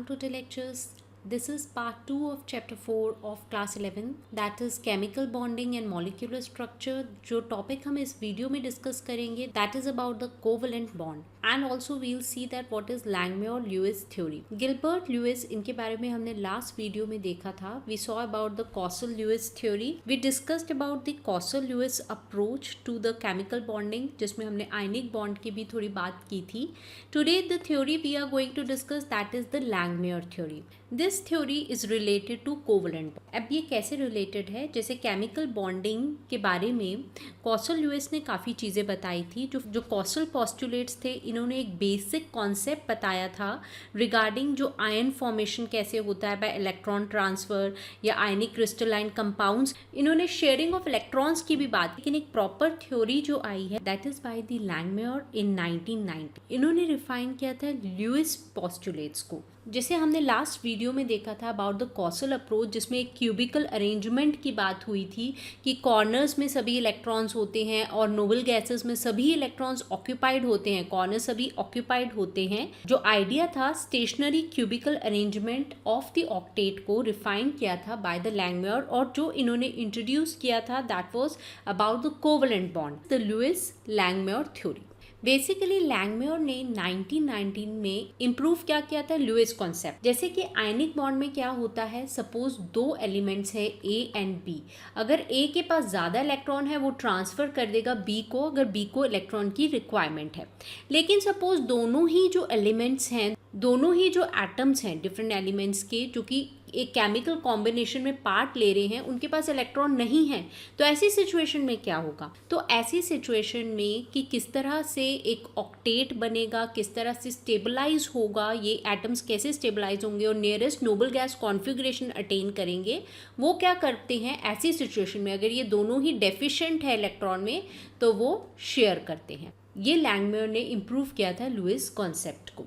Welcome to the lectures. This is part 2 of chapter 4 of class 11, that is chemical bonding and molecular structure. जो topic हम इस video में discuss करेंगे that is about the covalent bond and also we'll see that what is Langmuir-Lewis theory. Gilbert Lewis, इनके बारे में हमने last video में देखा था. We saw about the Causal-Lewis theory. We discussed about the Causal-Lewis approach to the chemical bonding, जिसमें हमने ionic bond की भी थोड़ी बात की थी. Today the theory we are going to discuss that is the Langmuir theory. This theory is related to covalent. अब ये कैसे रिलेटेड है, जैसे केमिकल बॉन्डिंग के बारे में कॉसल ल्यूइस ने काफ़ी चीज़ें बताई थी. जो कॉसल पोस्टुलेट्स थे, इन्होंने एक बेसिक कॉन्सेप्ट बताया था रिगार्डिंग जो आयन फॉर्मेशन कैसे होता है बाय इलेक्ट्रॉन ट्रांसफ़र या आयनिक क्रिस्टलाइन कंपाउंड्स. इन्होंने शेयरिंग ऑफ इलेक्ट्रॉन्स की भी बात, लेकिन एक प्रॉपर थ्योरी जो आई है दैट इज़ बाय द लैंगम्योर इन 1990. इन्होंने रिफाइन किया था ल्यूइस पोस्टुलेट्स को. जैसे हमने लास्ट वीडियो में देखा था अबाउट द कॉसल अप्रोच, जिसमें एक क्यूबिकल अरेंजमेंट की बात हुई थी कि कॉर्नर्स में सभी इलेक्ट्रॉन्स होते हैं और नोबल गैसेस में सभी इलेक्ट्रॉन्स ऑक्यूपाइड होते हैं, कॉर्नर सभी ऑक्यूपाइड होते हैं. जो आइडिया था stationary cubical arrangement of the octet को रिफाइन किया था बाय द लैंगम्योर, और जो इन्होंने इंट्रोड्यूस किया था that was about the covalent bond, the Lewis Langmuir theory. Basically Langmuir ने 1919 में इम्प्रूव क्या किया था लुईस कॉन्सेप्ट. जैसे कि आयनिक बॉन्ड में क्या होता है, सपोज दो एलिमेंट्स है ए एंड बी. अगर ए के पास ज़्यादा इलेक्ट्रॉन है वो ट्रांसफ़र कर देगा बी को, अगर बी को इलेक्ट्रॉन की रिक्वायरमेंट है. लेकिन सपोज दोनों ही जो एलिमेंट्स हैं, दोनों ही जो एटम्स हैं डिफरेंट एलिमेंट्स के, जो कि एक केमिकल कॉम्बिनेशन में पार्ट ले रहे हैं, उनके पास इलेक्ट्रॉन नहीं है, तो ऐसी सिचुएशन में क्या होगा. तो ऐसी सिचुएशन में कि किस तरह से एक ऑक्टेट बनेगा, किस तरह से स्टेबलाइज होगा, ये एटम्स कैसे स्टेबलाइज होंगे और nearest Nobel gas configuration attain करेंगे, वो क्या करते हैं ऐसी सिचुएशन में. अगर ये दोनों ही डेफिशिएंट है इलेक्ट्रॉन में तो वो शेयर करते हैं. ये लैंगम्योर ने इम्प्रूव किया था लुईस कॉन्सेप्ट को.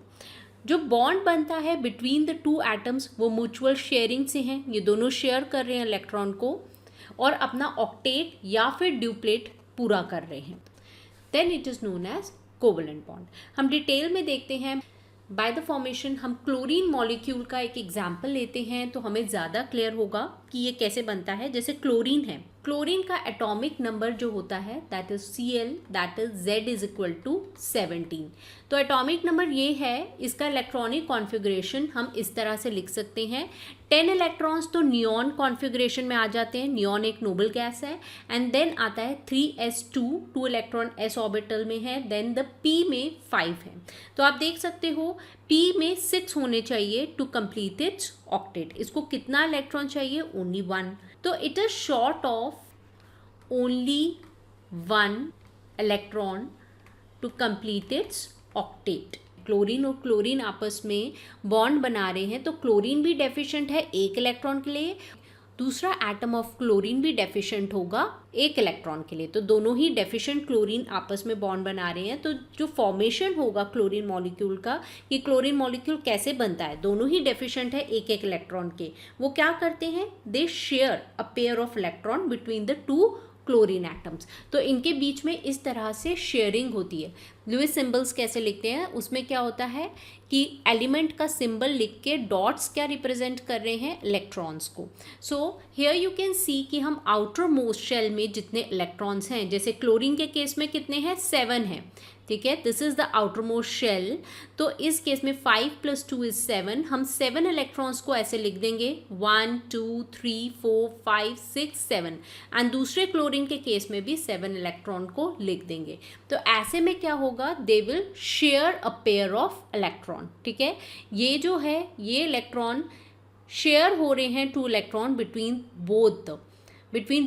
जो बॉन्ड बनता है बिटवीन द टू एटम्स वो म्यूचुअल शेयरिंग से हैं. ये दोनों शेयर कर रहे हैं इलेक्ट्रॉन को और अपना ऑक्टेट या फिर ड्यूप्लेट पूरा कर रहे हैं. Then it is known as covalent bond. हम डिटेल में देखते हैं. बाय द फॉर्मेशन हम क्लोरीन मॉलिक्यूल का एक एग्जाम्पल लेते हैं तो हमें ज़्यादा क्लियर होगा कि ये कैसे बनता है. जैसे क्लोरीन है, क्लोरीन का एटॉमिक नंबर जो होता है that is Cl, that is Z is equal to 17. तो एटॉमिक नंबर ये है. इसका इलेक्ट्रॉनिक कॉन्फ़िगरेशन हम इस तरह से लिख सकते हैं. 10 इलेक्ट्रॉन्स तो नियॉन कॉन्फ़िगरेशन में आ जाते हैं. नियॉन एक नोबल गैस है. एंड देन आता है 3s2, 2 इलेक्ट्रॉन s ऑर्बिटल में है. देन द p में 5 है. तो आप देख सकते हो p में 6 होने चाहिए टू कंप्लीट इट्स ऑक्टेट. इसको कितना इलेक्ट्रॉन चाहिए, ओनली 1. तो it is short of only 1 electron to complete its octet. Chlorine और क्लोरीन आपस में बॉन्ड बना रहे हैं तो क्लोरीन भी डेफिशिएंट है एक इलेक्ट्रॉन के लिए, दूसरा एटम ऑफ क्लोरीन भी डेफिशिएंट होगा एक इलेक्ट्रॉन के लिए. तो दोनों ही डेफिशिएंट क्लोरीन आपस में बॉन्ड बना रहे हैं. तो जो फॉर्मेशन होगा क्लोरीन मॉलिक्यूल का, कि क्लोरीन मॉलिक्यूल कैसे बनता है, दोनों ही डेफिशिएंट है एक एक इलेक्ट्रॉन के. वो क्या करते हैं, they share a pair of electron between the two chlorine atoms. तो इनके बीच में इस तरह से शेयरिंग होती है. लुईस सिंबल्स कैसे लिखते हैं, उसमें क्या होता है कि एलिमेंट का सिंबल लिख के डॉट्स क्या रिप्रेजेंट कर रहे हैं, इलेक्ट्रॉन्स को. So here you can see कि हम आउटर मोस्ट शेल में जितने इलेक्ट्रॉन्स हैं, जैसे क्लोरीन के केस में कितने हैं, 7 हैं. ठीक है, this is the outer most shell. तो इस केस में 5 + 2 = 7. हम 7 इलेक्ट्रॉन्स को ऐसे लिख देंगे 1 2 3 4 5 6 7. एंड दूसरे क्लोरीन के केस में भी 7 इलेक्ट्रॉन को लिख देंगे. तो ऐसे में क्या होगा, they will share a pair of electron. ठीक है, ये जो है ये इलेक्ट्रॉन शेयर हो रहे हैं 2 electron between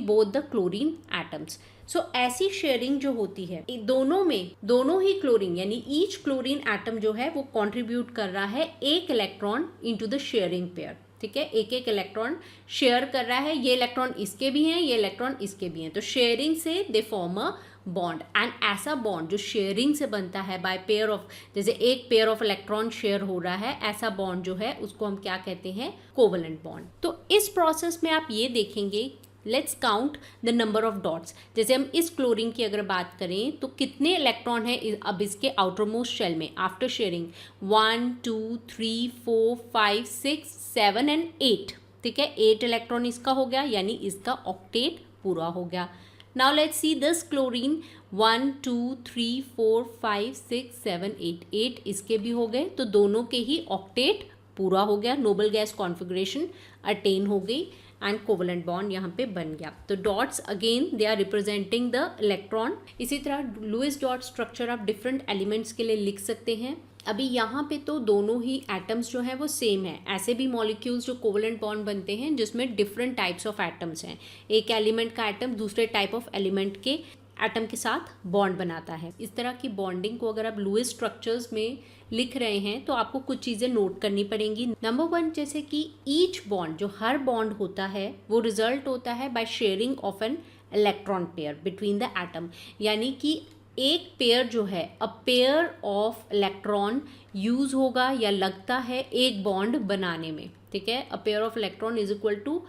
both the chlorine atoms. So ऐसी शेयरिंग जो होती है दोनों ही क्लोरीन यानी ईच क्लोरीन एटम जो है वो कंट्रीब्यूट कर रहा है एक electron into the sharing pair. ठीक है, एक एक इलेक्ट्रॉन शेयर कर रहा है. ये इलेक्ट्रॉन इसके भी हैं, ये इलेक्ट्रॉन इसके भी हैं. तो शेयरिंग से they form a bond. And ऐसा बॉन्ड जो शेयरिंग से बनता है बाय पेयर ऑफ, जैसे एक पेयर ऑफ इलेक्ट्रॉन शेयर हो रहा है, ऐसा बॉन्ड जो है उसको हम क्या कहते हैं, कोवलेंट बॉन्ड. तो इस प्रोसेस में आप ये देखेंगे let's count the number of dots. जैसे हम इस क्लोरीन की अगर बात करें तो कितने इलेक्ट्रॉन है अब इसके आउटर मोस्ट शेल में आफ्टर शेयरिंग, 1 2 3 4 5 6 7 एंड 8। ठीक है, 8 इलेक्ट्रॉन इसका हो गया, यानी इसका ऑक्टेट पूरा हो गया। Now let's see this chlorine, 1 2 3 4 5 6 7 8, 8 इसके भी हो गए, तो दोनों के ही ऑक्टेट पूरा हो गया, नोबल गैस कॉन्फ़िगरेशन अटेन हो गई एंड कोवलेंट बॉन्ड यहाँ पे बन गया। तो dots again they are representing the electron. इसी तरह लुईस डॉट स्ट्रक्चर आप डिफरेंट एलिमेंट्स के लिए लिख सकते हैं। अभी यहाँ पे तो दोनों ही एटम्स जो हैं वो सेम है। ऐसे भी मॉलिक्यूल्स जो कोवलेंट बॉन्ड बनते हैं जिसमें डिफरेंट टाइप्स ऑफ एटम्स हैं, एक एलिमेंट का एटम दूसरे टाइप ऑफ एलिमेंट के एटम के साथ बॉन्ड बनाता है। इस तरह की बॉन्डिंग को अगर आप लुईस स्ट्रक्चर्स में लिख रहे हैं तो आपको कुछ चीज़ें नोट करनी पड़ेंगी। नंबर 1, जैसे कि ईच बॉन्ड, जो हर बॉन्ड होता है वो रिजल्ट होता है by sharing of an electron pair between the atom, यानी कि एक पेयर जो है, a pair of electron use होगा या लगता है एक बॉन्ड बनाने में। ठीक है, a pair of electron is equal to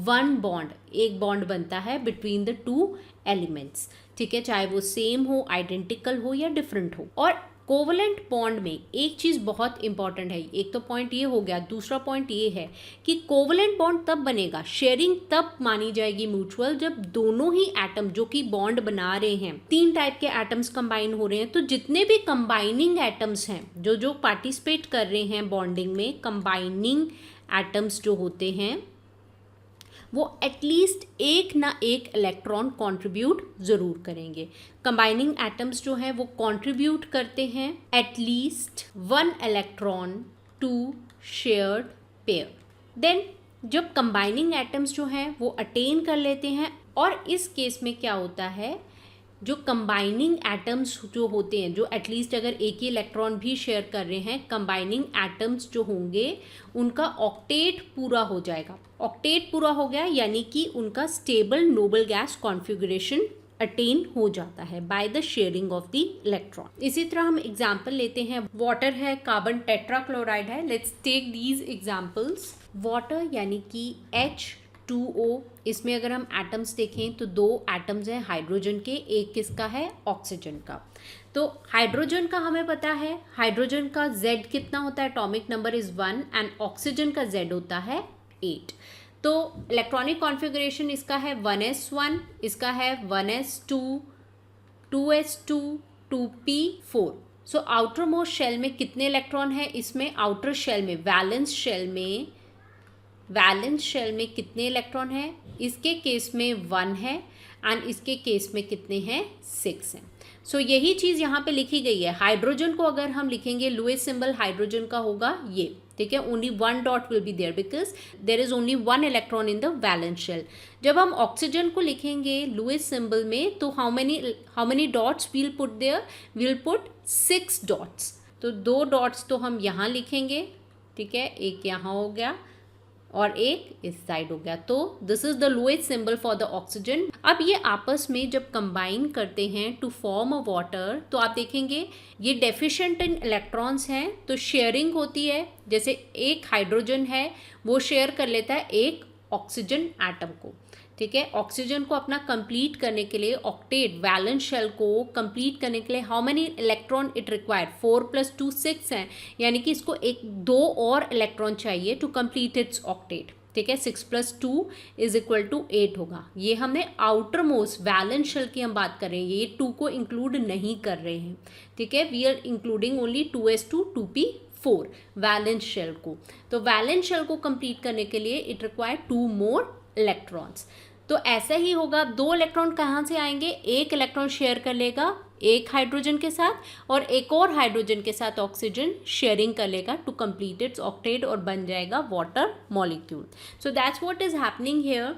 1 bond, एक बॉन्ड बनता है बिटवीन द 2 एलिमेंट्स। ठीक है, चाहे वो सेम हो, आइडेंटिकल हो या डिफरेंट हो। और कोवलेंट बॉन्ड में एक चीज़ बहुत इंपॉर्टेंट है, एक तो पॉइंट ये हो गया, दूसरा पॉइंट ये है कि कोवलेंट बॉन्ड तब बनेगा, शेयरिंग तब मानी जाएगी म्यूचुअल, जब दोनों ही एटम जो कि बॉन्ड बना रहे हैं, 3 टाइप के एटम्स कंबाइन हो रहे हैं। तो जितने भी कंबाइनिंग एटम्स हैं, जो पार्टिसिपेट कर रहे हैं बॉन्डिंग में, कंबाइनिंग एटम्स जो होते हैं वो एटलीस्ट एक ना एक इलेक्ट्रॉन कंट्रीब्यूट ज़रूर करेंगे। कंबाइनिंग एटम्स जो हैं वो कंट्रीब्यूट करते हैं at least 1 electron to shared pair. Then जब कंबाइनिंग एटम्स जो हैं वो अटेन कर लेते हैं, और इस केस में क्या होता है, जो कंबाइनिंग एटम्स जो होते हैं, जो एटलीस्ट अगर एक ही इलेक्ट्रॉन भी शेयर कर रहे हैं, कंबाइनिंग एटम्स जो होंगे उनका ऑक्टेट पूरा हो जाएगा। ऑक्टेट पूरा हो गया यानी कि उनका stable noble gas configuration attain हो जाता है by the sharing of the electron. इसी तरह हम एग्जाम्पल लेते हैं, वाटर है, कार्बन टेट्राक्लोराइड है। Let's take these examples. Water यानी कि H2O, इसमें अगर हम एटम्स देखें तो 2 एटम्स हैं हाइड्रोजन के, एक किसका है, ऑक्सीजन का। तो हाइड्रोजन का हमें पता है, हाइड्रोजन का Z कितना होता है, atomic number is 1, and oxygen का Z होता है 8। तो इलेक्ट्रॉनिक कॉन्फ़िगरेशन इसका है 1s1, इसका है 1s2, 2s2, 2p4। So outer most shell में कितने इलेक्ट्रॉन है, इसमें आउटर शेल में, वैलेंस शेल में कितने इलेक्ट्रॉन है, इसके केस में 1 है एंड इसके केस में कितने हैं, 6 हैं। सो यही चीज़ यहाँ पे लिखी गई है। हाइड्रोजन को अगर हम लिखेंगे, लुईस सिंबल हाइड्रोजन का होगा ये। ठीक है, only 1 dot will be there because there is only 1 electron in the valence shell. जब हम ऑक्सीजन को लिखेंगे लुईस सिंबल में, तो how many dots we'll put there, we'll put 6 dots. तो 2 डॉट्स तो हम यहाँ लिखेंगे, ठीक है, एक यहाँ हो गया और एक इस साइड हो गया। तो this is the Lewis symbol for the oxygen. अब ये आपस में जब कंबाइन करते हैं टू फॉर्म अ वाटर, तो आप देखेंगे ये डेफिशिएंट इन इलेक्ट्रॉन्स हैं, तो शेयरिंग होती है। जैसे एक हाइड्रोजन है वो शेयर कर लेता है एक ऑक्सीजन एटम को। ठीक है, ऑक्सीजन को अपना कंप्लीट करने के लिए, ऑक्टेट वैलेंस शेल को कंप्लीट करने के लिए how many electron it require, 4 + 2 6 हैं, यानी कि इसको 2 और इलेक्ट्रॉन चाहिए टू कंप्लीट इट्स ऑक्टेट। ठीक है, 6 + 2 = 8 होगा। ये हमने आउटर मोस्ट वैलेंस शेल की हम बात कर रहे हैं, ये 2 को इंक्लूड नहीं कर रहे हैं। ठीक है, we are including only 2s2 2p4 valence shell को। तो वैलेंस शेल को कंप्लीट करने के लिए इट रिक्वायर 2 मोर इलेक्ट्रॉन्स। तो ऐसा ही होगा, 2 इलेक्ट्रॉन कहाँ से आएंगे, एक इलेक्ट्रॉन शेयर कर लेगा एक हाइड्रोजन के साथ और एक और हाइड्रोजन के साथ ऑक्सीजन शेयरिंग कर लेगा टू कंप्लीट इट्स ऑक्टेट और बन जाएगा water molecule. So that's what is happening here.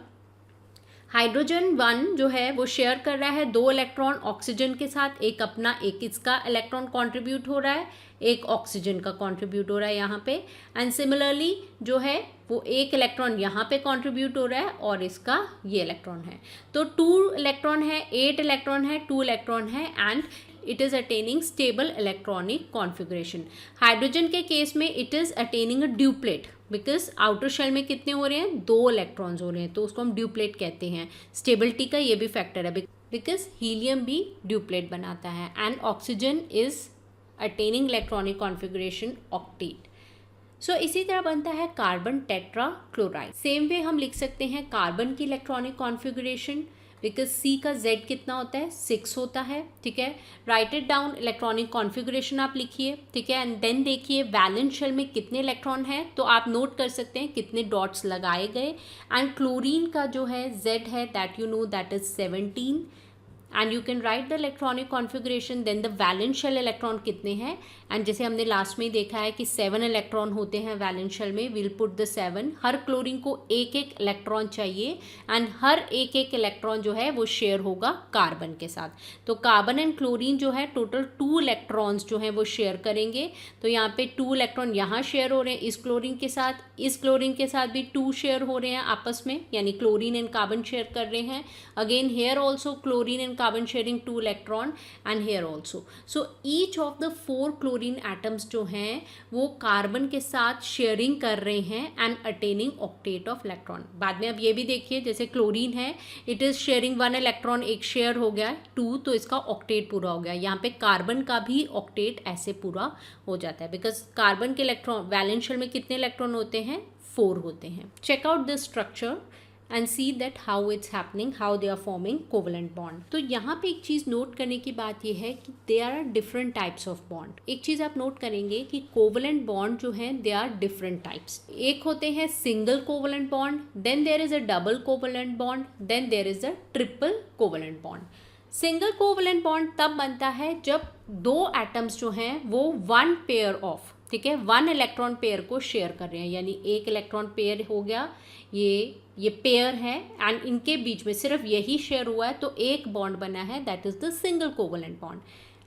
Hydrogen 1 जो है वो शेयर कर रहा है 2 इलेक्ट्रॉन ऑक्सीजन के साथ, एक अपना एक इसका इलेक्ट्रॉन कंट्रीब्यूट हो रहा है, एक ऑक्सीजन का कंट्रीब्यूट हो रहा है यहाँ पे। एंड सिमिलरली जो है वो एक इलेक्ट्रॉन यहाँ पे कंट्रीब्यूट हो रहा है और इसका ये इलेक्ट्रॉन है। तो 2 इलेक्ट्रॉन है, 8 इलेक्ट्रॉन है, 2 इलेक्ट्रॉन है and it is attaining stable electronic configuration. Hydrogen के केस में it is attaining a duplet. Because outer shell में कितने हो रहे हैं, 2 इलेक्ट्रॉन्स हो रहे हैं, तो उसको हम ड्यूप्लेट कहते हैं। स्टेबिलिटी का ये भी फैक्टर है बिकॉज हीलियम भी ड्यूप्लेट बनाता है and oxygen is attaining electronic configuration octet. So इसी तरह बनता है carbon tetra chloride. Same way हम लिख सकते हैं कार्बन की इलेक्ट्रॉनिक कॉन्फ़िगरेशन, बिकॉज C का Z कितना होता है, 6 होता है, ठीक है। Right it down, electronic configuration आप लिखिए, ठीक है, एंड देन देखिए वैलेंस शेल में कितने इलेक्ट्रॉन हैं, तो आप नोट कर सकते हैं कितने डॉट्स लगाए गए। एंड क्लोरीन का जो है Z है, that you know, that is 17, and you can write the electronic configuration, then the valence shell electron कितने हैं, एंड जैसे हमने लास्ट में ही देखा है कि 7 इलेक्ट्रॉन होते हैं वैलेंस शेल में, will put the 7। Her chlorine को एक एक इलेक्ट्रॉन चाहिए एंड हर एक एक इलेक्ट्रॉन जो है वो शेयर होगा कार्बन के साथ। तो कार्बन एंड क्लोरीन जो है टोटल 2 इलेक्ट्रॉन्स जो हैं वो शेयर करेंगे। तो यहाँ पे 2 इलेक्ट्रॉन यहाँ शेयर हो रहे हैं इस क्लोरीन के साथ, इस क्लोरीन के साथ भी 2 शेयर हो रहे हैं आपस में, यानी क्लोरीन एंड कार्बन शेयर कर रहे हैं। Again here also chlorine and carbon sharing 2 electron and here also. So each of the 4 chlorine atoms जो हैं वो कार्बन के साथ शेयरिंग कर रहे हैं and attaining octet of electron. बाद में अब ये भी देखिए, जैसे क्लोरीन है, इट इज शेयरिंग 1 इलेक्ट्रॉन, एक शेयर हो गया 2, तो इसका ऑक्टेट पूरा हो गया। यहाँ पे कार्बन का भी ऑक्टेट ऐसे पूरा हो जाता है, बिकॉज कार्बन के इलेक्ट्रॉन वैलेंस शेल में कितने इलेक्ट्रॉन होते हैं, 4 होते हैं। Check out this structure and see that how it's happening, how they are forming covalent bond। तो यहाँ पे एक चीज़ नोट करने की बात यह है कि there are different types of bond। एक चीज़ आप नोट करेंगे कि covalent bond जो है they are different types। एक होते हैं single covalent bond, then there is a double covalent bond, then there is a triple covalent bond। Single covalent bond तब बनता है जब 2 एटम्स जो हैं वो 1 पेयर ऑफ, ठीक है, 1 इलेक्ट्रॉन पेयर को शेयर कर रहे हैं, यानी एक इलेक्ट्रॉन पेयर हो गया, ये पेयर है एंड इनके बीच में सिर्फ यही शेयर हुआ है, तो एक बॉन्ड बना है, that is the single covalent bond.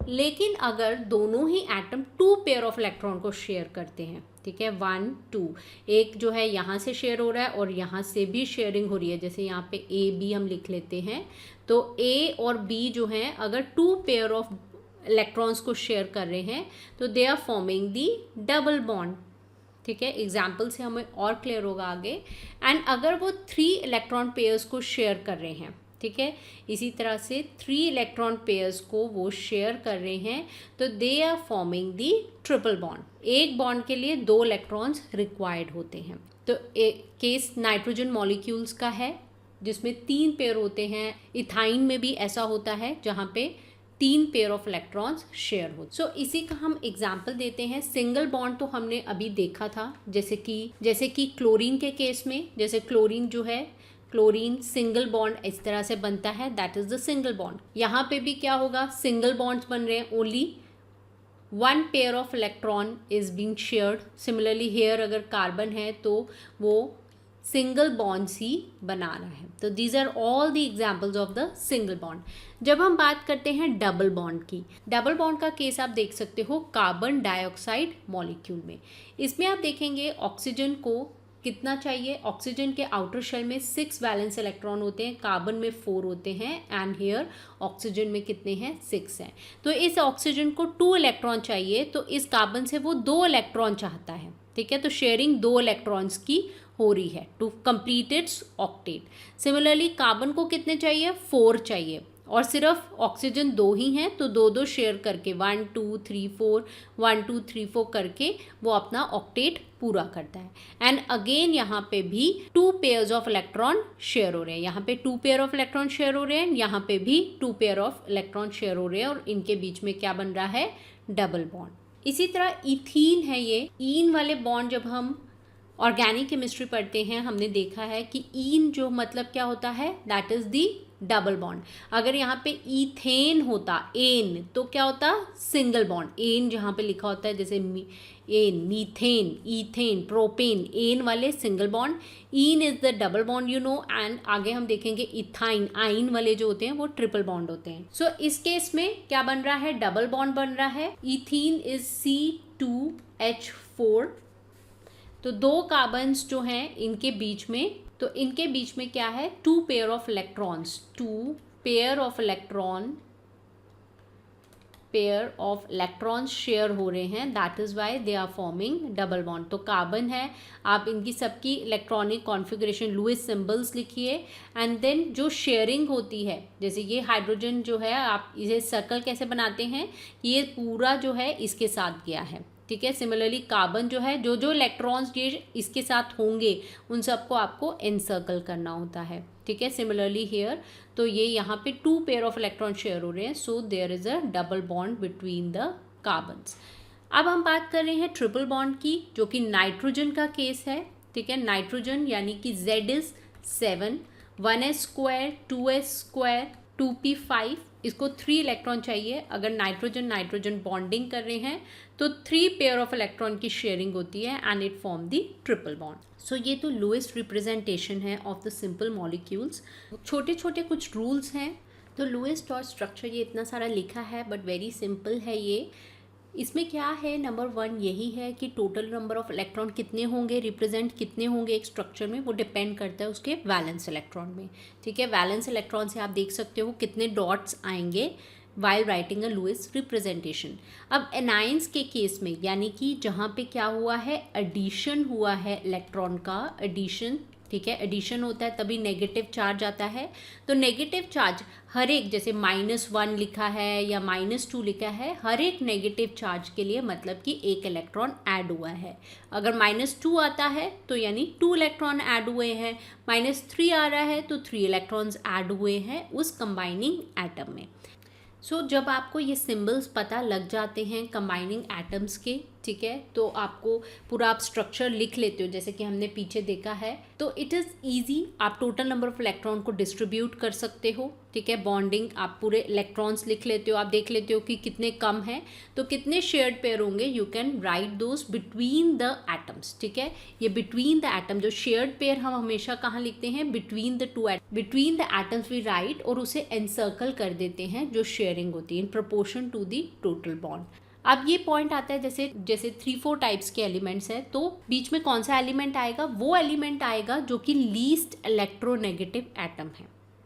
लेकिन अगर दोनों ही एटम 2 पेयर ऑफ इलेक्ट्रॉन को शेयर करते हैं, ठीक है, 1 2, एक जो है यहाँ से शेयर हो रहा है और यहाँ से भी शेयरिंग हो रही है, जैसे यहाँ पे A B हम लिख लेते हैं, तो A और B जो हैं अगर 2 पेयर ऑफ इलेक्ट्रॉन्स को शेयर कर रहे हैं तो they are forming the double bond, ठीक है। एग्जाम्पल से हमें और क्लियर होगा आगे। एंड अगर वो 3 इलेक्ट्रॉन पेयर्स को शेयर कर रहे हैं, ठीक है, इसी तरह से 3 इलेक्ट्रॉन पेयर्स को वो शेयर कर रहे हैं, तो they are forming the triple bond. एक बॉन्ड के लिए 2 इलेक्ट्रॉन्स रिक्वायर्ड होते हैं। तो एक केस नाइट्रोजन मॉलिक्यूल्स का है जिसमें 3 पेयर होते हैं। इथाइन में भी ऐसा होता है जहाँ पे 3 पेयर ऑफ इलेक्ट्रॉन्स शेयर हो। सो इसी का हम एग्जाम्पल देते हैं। सिंगल बॉन्ड तो हमने अभी देखा था, जैसे कि क्लोरीन के केस में, जैसे क्लोरीन जो है, क्लोरीन सिंगल बॉन्ड इस तरह से बनता है, that is the single bond. यहाँ पे भी क्या होगा, सिंगल बॉन्ड्स बन रहे हैं, only 1 pair of electron is being shared. Similarly here अगर कार्बन है तो वो सिंगल बॉन्ड्स ही बना रहा है। तो these are all the examples of the single bond. जब हम बात करते हैं डबल बॉन्ड की, डबल बॉन्ड का केस आप देख सकते हो कार्बन डाइऑक्साइड मॉलिक्यूल में। इसमें आप देखेंगे ऑक्सीजन को कितना चाहिए, ऑक्सीजन के आउटर शेल में 6 वैलेंस इलेक्ट्रॉन होते हैं, कार्बन में 4 होते हैं एंड हेयर ऑक्सीजन में कितने हैं, 6 हैं। तो इस ऑक्सीजन को 2 इलेक्ट्रॉन चाहिए, तो इस कार्बन से वो 2 इलेक्ट्रॉन चाहता है, ठीक है। तो शेयरिंग 2 इलेक्ट्रॉन्स की हो रही है to complete its octet. Similarly carbon को कितने चाहिए, 4 चाहिए, और सिर्फ ऑक्सीजन 2 ही हैं, तो 2 शेयर करके 1 2 3 4 1 2 3 4 करके वो अपना ऑक्टेट पूरा करता है। एंड अगेन यहाँ पे भी 2 पेयर्स ऑफ इलेक्ट्रॉन शेयर हो रहे हैं, यहाँ पे 2 पेयर ऑफ इलेक्ट्रॉन शेयर हो रहे हैं, यहाँ पे भी 2 पेयर ऑफ इलेक्ट्रॉन शेयर हो रहे हैं, और इनके बीच में क्या बन रहा है, डबल बॉन्ड। इसी तरह इथीन है, ये ईन वाले बॉन्ड जब हम ऑर्गेनिक केमिस्ट्री पढ़ते हैं हमने देखा है कि ईन जो मतलब क्या होता है, that is the double bond. अगर यहाँ पे ईथेन होता, एन, तो क्या होता, सिंगल बॉन्ड। एन जहाँ पे लिखा होता है जैसे ane, methane, ethane, propane, ane वाले single bond, ene is the double bond, you know. And आगे हम देखेंगे इथाइन, आइन वाले जो होते हैं वो ट्रिपल बॉन्ड होते हैं। सो इस केस में क्या बन रहा है, डबल बॉन्ड बन रहा है। Ethene is C2H4। तो 2 कार्बन्स जो हैं इनके बीच में, तो इनके बीच में क्या है, 2 pair of electrons, 2 pair of electron pair of electrons share हो रहे हैं, that is why they are forming double bond. तो कार्बन है, आप इनकी सबकी इलेक्ट्रॉनिक कॉन्फ़िगरेशन लुईस सिंबल्स लिखिए, एंड देन जो शेयरिंग होती है, जैसे ये हाइड्रोजन जो है, आप इसे सर्कल कैसे बनाते हैं, ये पूरा जो है इसके साथ गया है, ठीक है। सिमिलरली कार्बन जो है, जो जो इलेक्ट्रॉन्स ये इसके साथ होंगे उन सबको आपको एनसर्कल करना होता है, ठीक है। सिमिलरली हेयर, तो ये यहाँ पे 2 पेयर ऑफ इलेक्ट्रॉन शेयर हो रहे हैं, so there is a double bond between the carbons. अब हम बात कर रहे हैं ट्रिपल बॉन्ड की, जो कि नाइट्रोजन का केस है, ठीक है। नाइट्रोजन यानी कि Z is 7, 1s square, 2s square, 2p5, इसको 3 इलेक्ट्रॉन चाहिए। अगर नाइट्रोजन नाइट्रोजन बॉन्डिंग कर रहे हैं तो 3 पेयर ऑफ इलेक्ट्रॉन की शेयरिंग होती है and it form the triple bond. So ये तो लोएस्ट रिप्रेजेंटेशन है ऑफ द सिंपल मॉलिक्यूल्स। छोटे छोटे कुछ रूल्स हैं। तो लोएस्ट और स्ट्रक्चर ये इतना सारा लिखा है बट वेरी सिंपल है ये। इसमें क्या है, नंबर 1 यही है कि टोटल नंबर ऑफ इलेक्ट्रॉन कितने होंगे, रिप्रेजेंट कितने होंगे एक स्ट्रक्चर में, वो डिपेंड करता है उसके वैलेंस इलेक्ट्रॉन में, ठीक है। वैलेंस इलेक्ट्रॉन से आप देख सकते हो कितने डॉट्स आएंगे while writing a Lewis representation. अब एनाइंस के केस में, यानी कि जहाँ पे क्या हुआ है, एडिशन हुआ है इलेक्ट्रॉन का, एडिशन, ठीक है। एडिशन होता है तभी नेगेटिव चार्ज आता है। तो नेगेटिव चार्ज हर एक, जैसे -1 लिखा है या -2 लिखा है, हर एक नेगेटिव चार्ज के लिए मतलब कि एक इलेक्ट्रॉन ऐड हुआ है। अगर -2 आता है तो यानी 2 इलेक्ट्रॉन ऐड हुए हैं, -3 आ रहा है तो 3 इलेक्ट्रॉन्स ऐड हुए हैं उस कंबाइनिंग एटम में। सो जब आपको ये सिंबल्स पता लग जाते हैं कंबाइनिंग एटम्स के, ठीक है, तो आपको पूरा आप स्ट्रक्चर लिख लेते हो जैसे कि हमने पीछे देखा है, तो इट इज़ ईजी। आप टोटल नंबर ऑफ इलेक्ट्रॉन को डिस्ट्रीब्यूट कर सकते हो, ठीक है। बॉन्डिंग आप पूरे इलेक्ट्रॉन्स लिख लेते हो, आप देख लेते हो कि कितने कम हैं तो कितने शेयर्ड पेयर होंगे, you can write those between the atoms, ठीक है। ये बिटवीन द एटम, जो शेयर्ड पेयर हम हमेशा कहाँ लिखते हैं, between the two atom, between the atoms we write, और उसे एनसर्कल कर देते हैं जो शेयरिंग होती है in proportion to the total bond. अब ये पॉइंट आता है जैसे 3-4 टाइप्स के एलिमेंट्स हैं, तो बीच में कौन सा एलिमेंट आएगा, वो एलिमेंट आएगा जो कि लीस्ट इलेक्ट्रोनेगेटिव एटम है,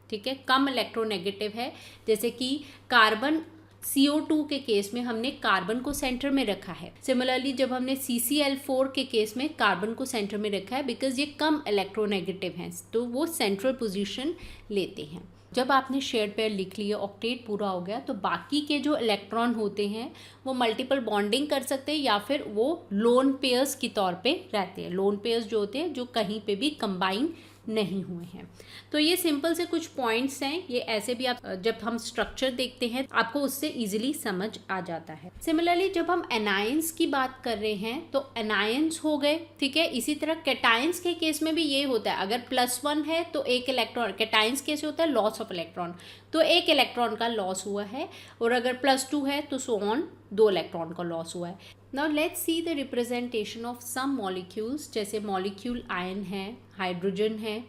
ठीक है, कम इलेक्ट्रोनेगेटिव है। जैसे कि कार्बन CO2 के केस में हमने कार्बन को सेंटर में रखा है। सिमिलरली जब हमने CCl4 के केस में कार्बन को सेंटर में रखा है बिकॉज ये कम इलेक्ट्रोनेगेटिव हैं, तो वो सेंट्रल पोजीशन लेते हैं। जब आपने शेयर्ड पेयर लिख लिया, ऑक्टेट पूरा हो गया, तो बाकी के जो इलेक्ट्रॉन होते हैं वो मल्टीपल बॉन्डिंग कर सकते हैं या फिर वो लोन पेयर्स की तौर पे रहते हैं। लोन पेयर्स जो होते हैं जो कहीं पे भी कंबाइन नहीं हुए हैं। तो ये सिंपल से कुछ पॉइंट्स हैं, ये ऐसे भी आप जब हम स्ट्रक्चर देखते हैं आपको उससे इजीली समझ आ जाता है। सिमिलरली जब हम एनायंस की बात कर रहे हैं तो एनायंस हो गए, ठीक है। इसी तरह कैटायंस के केस में भी ये होता है, अगर +1 है तो एक इलेक्ट्रॉन, कैटायंस केस होता है लॉस ऑफ इलेक्ट्रॉन, तो एक इलेक्ट्रॉन का लॉस हुआ है, और अगर +2 है तो सो ऑन 2 इलेक्ट्रॉन का लॉस हुआ है। Now let's see the representation of some molecules, जैसे मॉलिक्यूल आयन है, हाइड्रोजन है,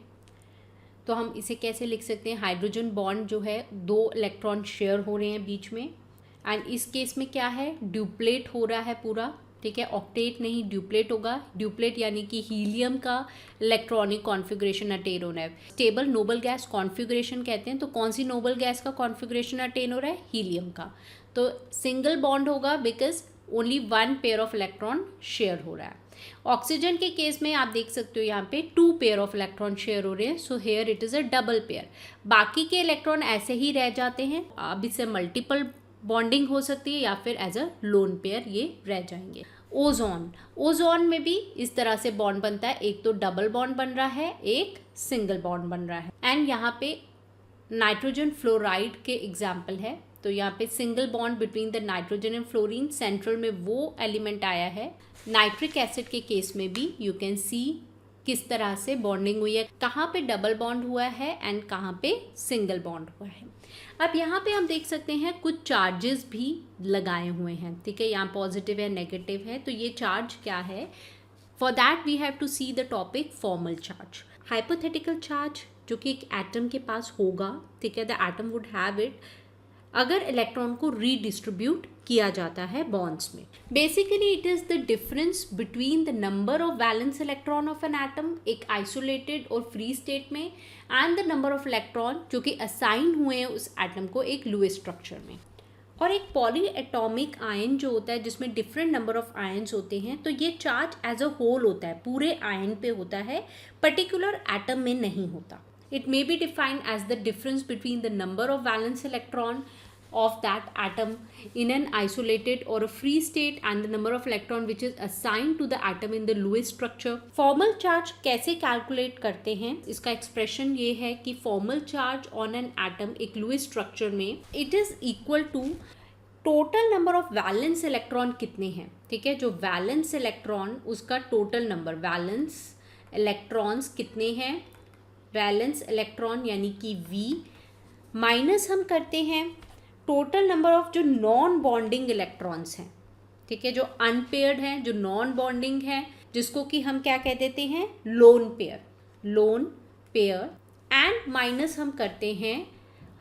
तो हम इसे कैसे लिख सकते हैं, हाइड्रोजन बॉन्ड जो है 2 इलेक्ट्रॉन शेयर हो रहे हैं बीच में, एंड इस केस में क्या है, ड्यूप्लेट हो रहा है पूरा, ठीक है, ऑक्टेट नहीं ड्यूप्लेट होगा। ड्यूप्लेट यानी कि हीलियम का इलेक्ट्रॉनिक कॉन्फ़िगरेशन अटेन हो रहा है। स्टेबल नोबल गैस कॉन्फ़िगरेशन कहते हैं, तो कौन सी नोबल गैस का कॉन्फ़िगरेशन अटेन हो रहा है, हीलियम का, तो सिंगल बॉन्ड होगा because only 1 pair of electron share हो रहा है। ऑक्सीजन के केस में आप देख सकते हो यहाँ पे 2 पेयर ऑफ इलेक्ट्रॉन शेयर हो रहे हैं, so here it is a double pair. बाकी के इलेक्ट्रॉन ऐसे ही रह जाते हैं, अब इससे मल्टीपल बॉन्डिंग हो सकती है या फिर एज अ लोन पेयर ये रह जाएंगे। ओजोन में भी इस तरह से बॉन्ड बनता है, एक तो डबल बॉन्ड बन रहा है, एक सिंगल बॉन्ड बन रहा है। एंड यहाँ पे नाइट्रोजन फ्लोराइड के एग्जाम्पल है, तो यहाँ पे single bond between the nitrogen and fluorine, central में वो एलिमेंट आया है। नाइट्रिक एसिड के केस में भी यू कैन सी किस तरह से बॉन्डिंग हुई है, कहाँ पे डबल बॉन्ड हुआ है एंड कहाँ पे सिंगल बॉन्ड हुआ है। अब यहाँ पे हम देख सकते हैं कुछ चार्जेस भी लगाए हुए हैं, ठीक है, यहाँ पॉजिटिव है, नेगेटिव है, तो ये चार्ज क्या है, for that we have to see the topic formal charge. Hypothetical charge जो कि एक एटम के पास होगा, ठीक है, the atom would have it अगर इलेक्ट्रॉन को रीडिस्ट्रीब्यूट किया जाता है बॉन्ड्स में। Basically it is the difference between the number of valence electron of an atom एक आइसोलेटेड और फ्री स्टेट में and the number of electron जो कि असाइन हुए हैं उस एटम को एक लुईस स्ट्रक्चर में। और एक पॉली एटॉमिक आयन जो होता है जिसमें डिफरेंट नंबर ऑफ आयन्स होते हैं, तो ये चार्ज एज अ होल होता है, पूरे आयन पे होता है, पर्टिकुलर एटम में नहीं होता. It may be defined as the difference between the number of valence electron of that atom in an isolated or a free state and the number of electron which is assigned to the atom in the Lewis structure. Formal charge कैसे calculate करते हैं? इसका expression ये है कि formal charge on an atom एक Lewis structure में it is equal to total number of valence electron कितने हैं. ठीक है, जो वैलेंस इलेक्ट्रॉन उसका टोटल नंबर, वैलेंस इलेक्ट्रॉन्स कितने हैं, वैलेंस इलेक्ट्रॉन यानी कि V माइनस हम करते हैं टोटल नंबर ऑफ जो नॉन बॉन्डिंग इलेक्ट्रॉन्स हैं. ठीक है, जो अनपेयर्ड हैं, जो नॉन बॉन्डिंग है, जिसको कि हम क्या कह देते हैं, लोन पेयर. एंड माइनस हम करते हैं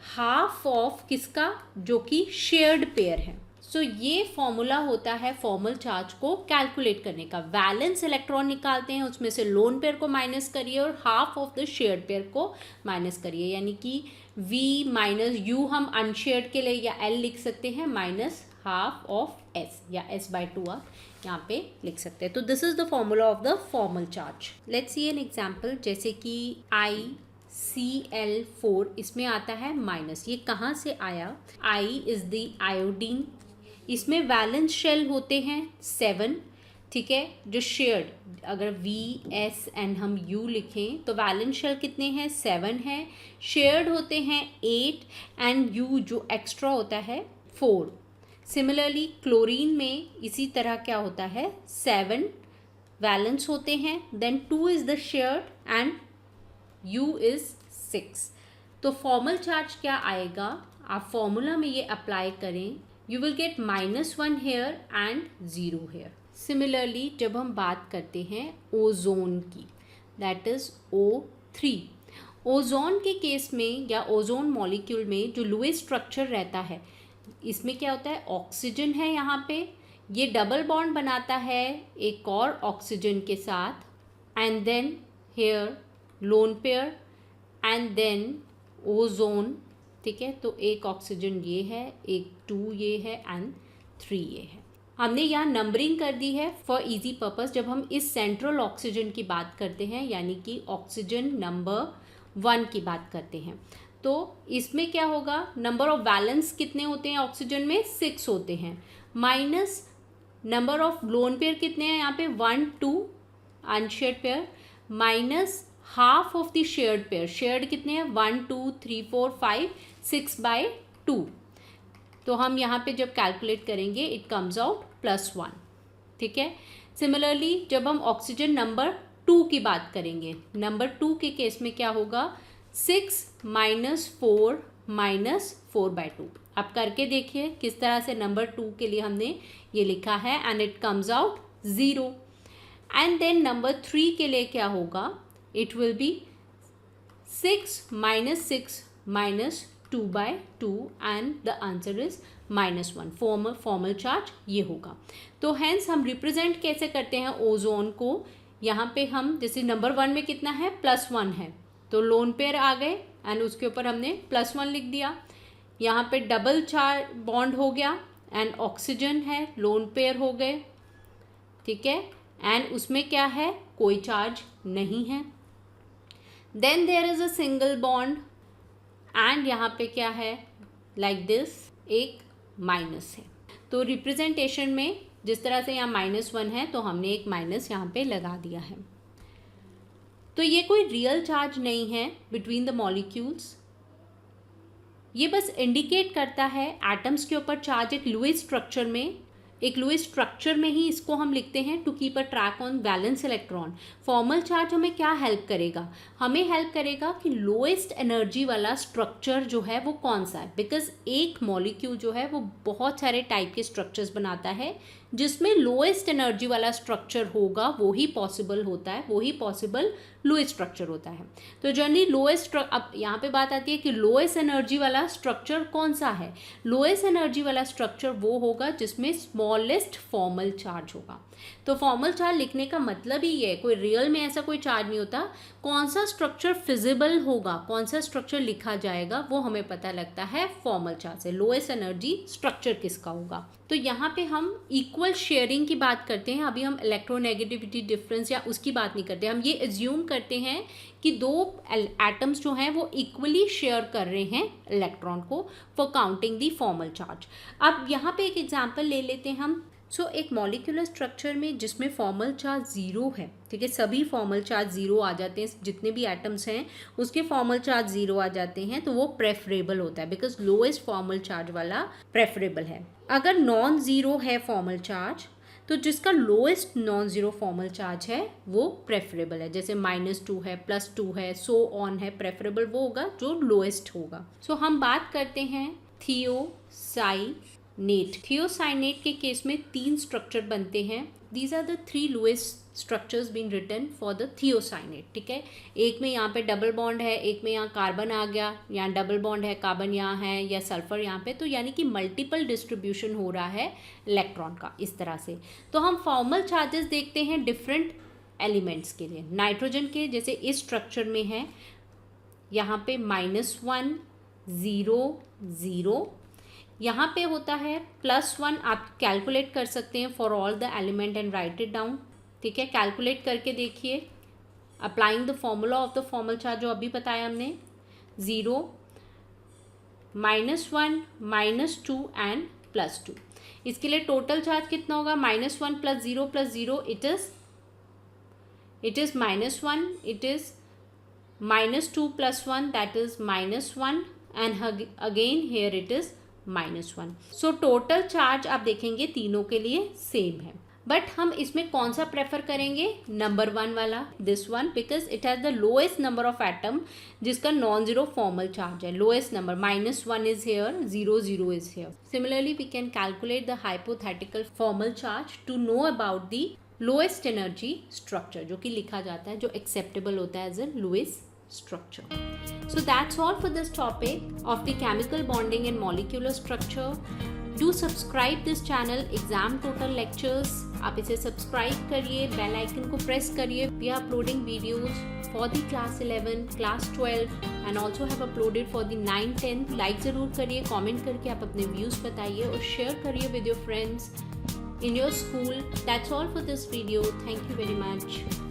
हाफ ऑफ किसका, जो कि शेयर्ड पेयर है. सो ये फॉर्मूला होता है फॉर्मल चार्ज को कैलकुलेट करने का. वैलेंस इलेक्ट्रॉन निकालते हैं, उसमें से लोन पेयर को माइनस करिए और half of the shared pair को माइनस करिए, यानी कि V माइनस U हम अनशेयर्ड के लिए या L लिख सकते हैं, माइनस हाफ ऑफ S या S/2 आप यहाँ पे लिख सकते हैं. तो this is the formula of the formal charge. Let's see an example, जैसे कि ICl4, इसमें आता है माइनस. ये कहाँ से आया, I इज द आयोडीन, इसमें वैलेंस शेल होते हैं 7. ठीक है, जो शेयर्ड, अगर VSN हम U लिखें तो वैलेंस शेल कितने हैं, 7 हैं. शेयर्ड होते हैं 8 एंड U जो एक्स्ट्रा होता है 4. सिमिलरली क्लोरीन में इसी तरह क्या होता है, 7 वैलेंस होते हैं, then 2 is the shared and U is 6. तो फॉर्मल चार्ज क्या आएगा, आप फॉर्मूला में ये अप्लाई करें, you will get -1 here and 0 here. Similarly, जब हम बात करते हैं ओजोन की, that is O3. ओजोन के केस में या ओजोन मॉलिक्यूल में जो लुईस स्ट्रक्चर रहता है, इसमें क्या होता है, ऑक्सीजन है यहाँ पे, ये डबल बॉन्ड बनाता है एक और ऑक्सीजन के साथ, and then here lone pair and then ozone. ठीक है, तो एक ऑक्सीजन ये है, एक 2 ये है एंड 3 ये है. हमने यहाँ नंबरिंग कर दी है फॉर इजी पर्पस. जब हम इस सेंट्रल ऑक्सीजन की बात करते हैं, यानी कि ऑक्सीजन नंबर 1 की बात करते हैं, तो इसमें क्या होगा, नंबर ऑफ वैलेंस कितने होते हैं ऑक्सीजन में, 6 होते हैं, minus number of lone pair कितने हैं यहाँ पे, 1 2 unshared pair, minus half of the shared pair. Shared कितने हैं, 1 2 3 4 5 6/2. तो हम यहाँ पे जब कैलकुलेट करेंगे इट कम्स आउट +1. ठीक है, सिमिलरली जब हम ऑक्सीजन नंबर 2 की बात करेंगे, नंबर 2 के केस में क्या होगा, 6 - 4 - 4/2. आप करके देखिए किस तरह से नंबर 2 के लिए हमने ये लिखा है, and it comes out 0. And then number 3 के लिए क्या होगा, it will be 6 - 6 - 2/2 and the answer is -1. Formal charge ये होगा. तो हेंस हम रिप्रेजेंट कैसे करते हैं ओजोन को, यहाँ पे हम जैसे नंबर 1 में कितना है, +1 है, तो लोन पेयर आ गए एंड उसके ऊपर हमने +1 लिख दिया. यहाँ पे डबल चार्ज बॉन्ड हो गया एंड ऑक्सीजन है, लोन पेयर हो गए. ठीक है, एंड उसमें क्या है, कोई चार्ज नहीं है. Then there is a single bond and यहाँ पे क्या है, लाइक दिस, एक माइनस है. तो रिप्रेजेंटेशन में जिस तरह से यहाँ -1 है, तो हमने एक माइनस यहाँ पे लगा दिया है. तो ये कोई रियल चार्ज नहीं है बिटवीन द मॉलिक्यूल्स, ये बस इंडिकेट करता है एटम्स के ऊपर चार्ज एक लुईस स्ट्रक्चर में, एक लुईस स्ट्रक्चर में ही इसको हम लिखते हैं to keep a track on valence electron. Formal charge हमें क्या हेल्प करेगा, हमें हेल्प करेगा कि लोएस्ट एनर्जी वाला स्ट्रक्चर जो है वो कौन सा है, बिकॉज एक मॉलिक्यूल जो है वो बहुत सारे टाइप के स्ट्रक्चर्स बनाता है, जिसमें लोएस्ट एनर्जी वाला स्ट्रक्चर होगा वो ही पॉसिबल होता है, वो ही पॉसिबल लुईस स्ट्रक्चर होता है. तो जनरली लोएस्ट, अब यहाँ पे बात आती है कि लोएस्ट एनर्जी वाला स्ट्रक्चर कौन सा है. लोएस्ट एनर्जी वाला स्ट्रक्चर वो होगा जिसमें स्मॉलेस्ट फॉर्मल चार्ज होगा. तो फॉर्मल चार्ज लिखने का मतलब ही ये है, कोई रियल में ऐसा कोई चार्ज नहीं होता, कौन सा स्ट्रक्चर फिजिबल होगा, कौन सा स्ट्रक्चर लिखा जाएगा वो हमें पता लगता है फॉर्मल चार्ज से, लोएस्ट एनर्जी स्ट्रक्चर किसका होगा। तो यहाँ पे हम इक्वल शेयरिंग की बात करते हैं, अभी हम इलेक्ट्रोनेगेटिविटी डिफरेंस या उसकी बात नहीं करते, हम ये एज्यूम करते हैं कि दो एटम्स जो हैं वो इक्वली शेयर कर रहे हैं इलेक्ट्रॉन को for counting the formal charge. अब यहाँ पे एक एग्जांपल ले लेते हैं हम। एक मॉलिक्यूलर स्ट्रक्चर में जिसमें फॉर्मल चार्ज ज़ीरो है, ठीक है, सभी फॉर्मल चार्ज ज़ीरो आ जाते हैं, जितने भी एटम्स हैं उसके फॉर्मल चार्ज ज़ीरो आ जाते हैं, तो वो प्रेफरेबल होता है, बिकॉज लोएस्ट फॉर्मल चार्ज वाला प्रेफरेबल है। अगर नॉन ज़ीरो है फॉर्मल चार्ज, तो जिसका lowest non zero formal charge है वो प्रेफरेबल है, जैसे -2 है, +2 है, सो ऑन है, प्रेफरेबल वो होगा जो लोएस्ट होगा। हम बात करते हैं थियोसाइनेट। थियोसाइनेट के केस में 3 स्ट्रक्चर बनते हैं। These are the 3 lowest structures been written for the thiocyanate, ठीक है। एक में यहाँ पे डबल बॉन्ड है, एक में यहाँ कार्बन आ गया, यहाँ डबल बॉन्ड है, कार्बन यहाँ है, या सल्फर यहाँ पे, तो यानी कि मल्टीपल डिस्ट्रीब्यूशन हो रहा है इलेक्ट्रॉन का इस तरह से। तो हम फॉर्मल चार्जेस देखते हैं डिफरेंट एलिमेंट्स के लिए। नाइट्रोजन के जैसे इस स्ट्रक्चर में है, यहाँ पे -1 0 0, यहाँ पे होता है +1, आप कैलकुलेट कर सकते हैं for all the element and right it down, ठीक है। कैलकुलेट करके देखिए, applying the formula of the formal charge जो अभी बताया हमने, 0 -1 -2 एंड +2। इसके लिए टोटल चार्ज कितना होगा, -1 + 0 + 0 it is -1, it is -2 + 1 that is -1 and again here it is -1। So total charge आप देखेंगे तीनों के लिए सेम है, बट हम इसमें कौन सा प्रेफर करेंगे, नंबर 1 वाला, this one, because it has the lowest number of atom जिसका नॉन जीरो फॉर्मल चार्ज है, lowest number, -1 is here, 0 0 is here. Similarly we can calculate the hypothetical formal charge to know about the lowest energy structure, जो कि लिखा जाता है, जो acceptable होता है as a lowest structure. So that's all for this topic of the chemical bonding and molecular structure. Do subscribe this channel Exam Total Lectures. आप इसे सब्सक्राइब करिए, बेल आइकन को प्रेस करिए। We are uploading videos for the class 11, class 12 and also have uploaded for the 9, 10. Like ज़रूर करिए, comment करके आप अपने व्यूज़ बताइए और शेयर करिए with your friends in your school. That's all for this video. Thank you very much.